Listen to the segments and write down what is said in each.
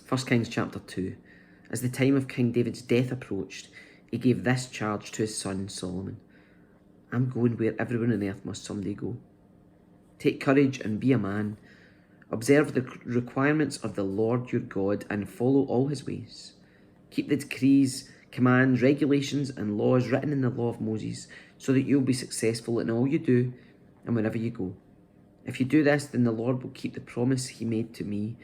1 Kings chapter 2. As the time of King David's death approached, he gave this charge to his son Solomon. I'm going where everyone on earth must someday go. Take courage and be a man. Observe the requirements of the Lord your God and follow all his ways. Keep the decrees, commands, regulations and laws written in the law of Moses, so that you'll be successful in all you do and wherever you go. If you do this, then the Lord will keep the promise he made to me.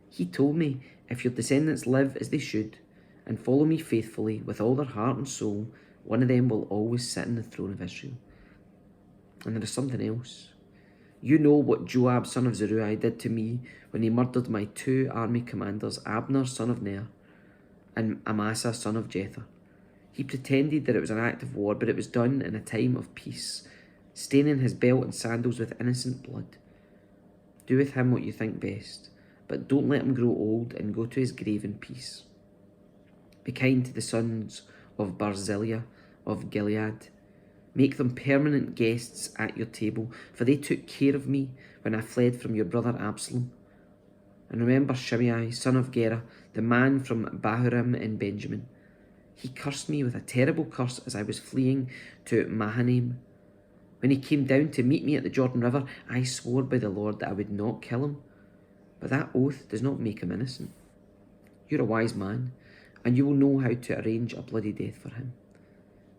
He told me, if your descendants live as they should and follow me faithfully with all their heart and soul, one of them will always sit on the throne of Israel. And there is something else. You know what Joab, son of Zeruiah, did to me when he murdered my 2 army commanders, Abner, son of Ner, and Amasa, son of Jether. He pretended that it was an act of war, but it was done in a time of peace, staining his belt and sandals with innocent blood. Do with him what you think best, but don't let him grow old and go to his grave in peace. Be kind to the sons of Barzillai of Gilead. Make them permanent guests at your table, for they took care of me when I fled from your brother Absalom. And remember Shimei, son of Gera, the man from Bahurim in Benjamin. He cursed me with a terrible curse as I was fleeing to Mahanaim. When he came down to meet me at the Jordan River, I swore by the Lord that I would not kill him. But that oath does not make him innocent. You're a wise man, and you will know how to arrange a bloody death for him.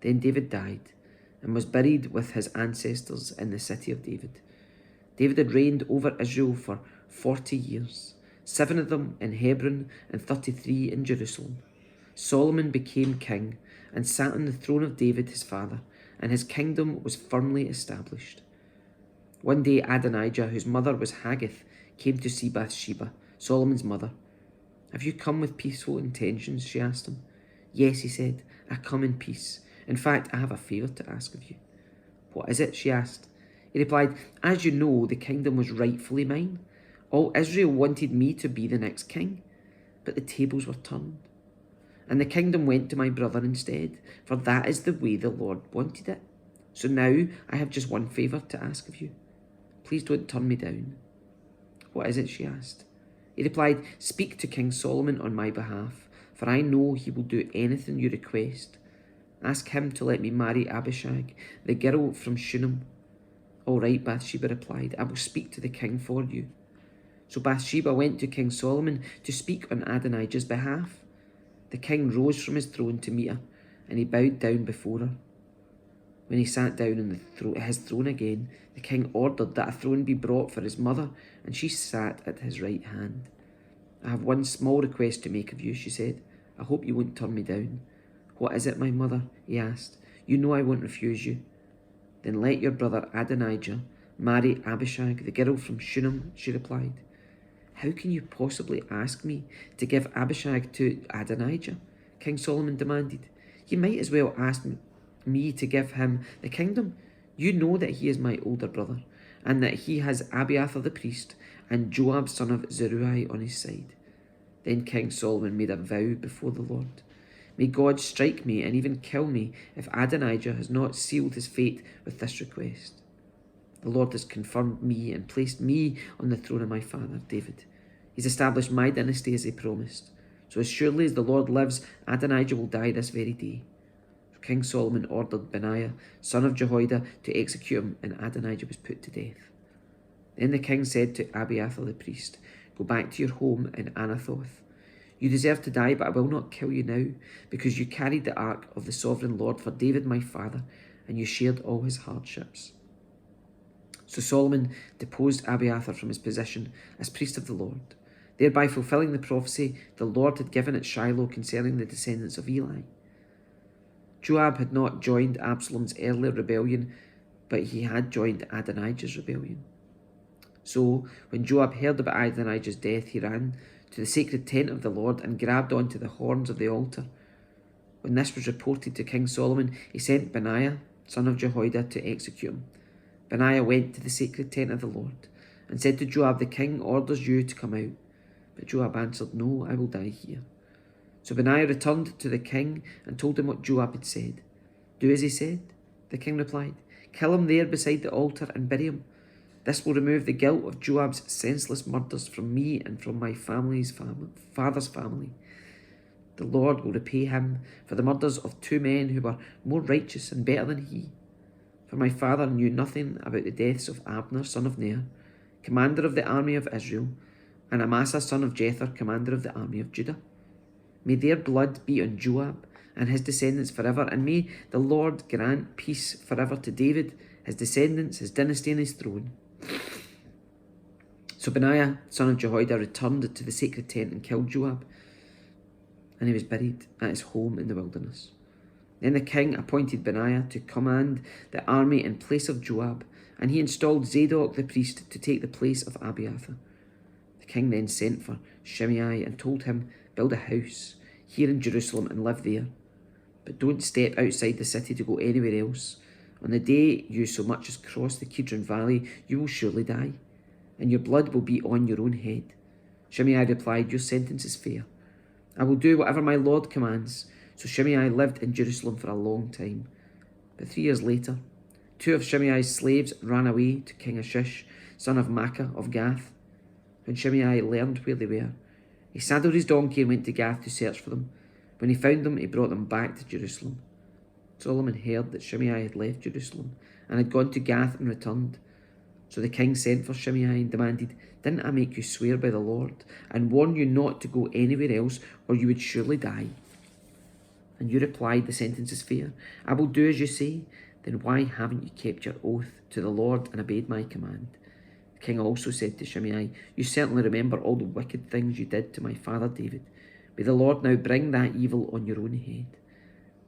Then David died, and was buried with his ancestors in the city of David. David had reigned over Israel for 40 years, 7 of them in Hebron and 33 in Jerusalem. Solomon became king and sat on the throne of David his father, and his kingdom was firmly established. One day Adonijah, whose mother was Haggith, came to see Bathsheba, Solomon's mother. Have you come with peaceful intentions? She asked him. Yes, he said, I come in peace. In fact, I have a favour to ask of you. What is it? She asked. He replied, as you know, the kingdom was rightfully mine. All Israel wanted me to be the next king, but the tables were turned. And the kingdom went to my brother instead, for that is the way the Lord wanted it. So now I have just one favour to ask of you. Please don't turn me down. What is it? She asked. He replied, speak to King Solomon on my behalf, for I know he will do anything you request. Ask him to let me marry Abishag, the girl from Shunem. All right, Bathsheba replied, I will speak to the king for you. So Bathsheba went to King Solomon to speak on Adonijah's behalf. The king rose from his throne to meet her, and he bowed down before her. When he sat down on his throne again, the king ordered that a throne be brought for his mother, and she sat at his right hand. I have one small request to make of you, she said. I hope you won't turn me down. What is it, my mother? He asked. You know I won't refuse you. Then let your brother Adonijah marry Abishag, the girl from Shunem, she replied. How can you possibly ask me to give Abishag to Adonijah? King Solomon demanded. You might as well ask me to give him the kingdom. You know that he is my older brother, and that he has Abiathar the priest and Joab son of Zeruiah on his side. Then King Solomon made a vow before the Lord. May God strike me and even kill me if Adonijah has not sealed his fate with this request. The Lord has confirmed me and placed me on the throne of my father, David. He's established my dynasty as he promised. So as surely as the Lord lives, Adonijah will die this very day. So King Solomon ordered Benaiah, son of Jehoiada, to execute him, and Adonijah was put to death. Then the king said to Abiathar the priest, Go back to your home in Anathoth. You deserve to die, but I will not kill you now, because you carried the ark of the sovereign Lord for David my father, and you shared all his hardships. So Solomon deposed Abiathar from his position as priest of the Lord, thereby fulfilling the prophecy the Lord had given at Shiloh concerning the descendants of Eli. Joab had not joined Absalom's earlier rebellion, but he had joined Adonijah's rebellion. So when Joab heard about Adonijah's death, he ran to the sacred tent of the Lord and grabbed onto the horns of the altar. When this was reported to King Solomon, he sent Benaiah, son of Jehoiada, to execute him. Benaiah went to the sacred tent of the Lord and said to Joab, The king orders you to come out. But Joab answered, No, I will die here. So Benaiah returned to the king and told him what Joab had said. Do as he said, the king replied. Kill him there beside the altar and bury him. This will remove the guilt of Joab's senseless murders from me and from my father's family. The Lord will repay him for the murders of 2 men who were more righteous and better than he. For my father knew nothing about the deaths of Abner, son of Ner, commander of the army of Israel, and Amasa, son of Jether, commander of the army of Judah. May their blood be on Joab and his descendants forever, and may the Lord grant peace forever to David, his descendants, his dynasty, and his throne. So Benaiah, son of Jehoiada, returned to the sacred tent and killed Joab, and he was buried at his home in the wilderness. Then the king appointed Benaiah to command the army in place of Joab, and he installed Zadok the priest to take the place of Abiathar. The king then sent for Shimei and told him, "Build a house here in Jerusalem and live there. But don't step outside the city to go anywhere else. On the day you so much as cross the Kidron Valley, you will surely die, and your blood will be on your own head." Shimei replied, "Your sentence is fair. I will do whatever my Lord commands." So Shimei lived in Jerusalem for a long time. But 3 years later, 2 of Shimei's slaves ran away to King Ashish, son of Maacah of Gath. When Shimei learned where they were, he saddled his donkey and went to Gath to search for them. When he found them, he brought them back to Jerusalem. Solomon heard that Shimei had left Jerusalem and had gone to Gath and returned. So the king sent for Shimei and demanded, "Didn't I make you swear by the Lord and warn you not to go anywhere else, or you would surely die?" And you replied, "The sentence is fair. I will do as you say." Then why haven't you kept your oath to the Lord and obeyed my command? The king also said to Shimei, "You certainly remember all the wicked things you did to my father David. May the Lord now bring that evil on your own head.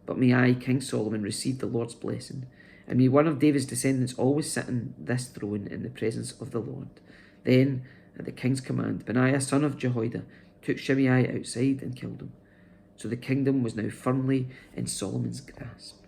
But may I, King Solomon, receive the Lord's blessing, and may one of David's descendants always sit on this throne in the presence of the Lord." Then, at the king's command, Benaiah, son of Jehoiada, took Shimei outside and killed him. So the kingdom was now firmly in Solomon's grasp.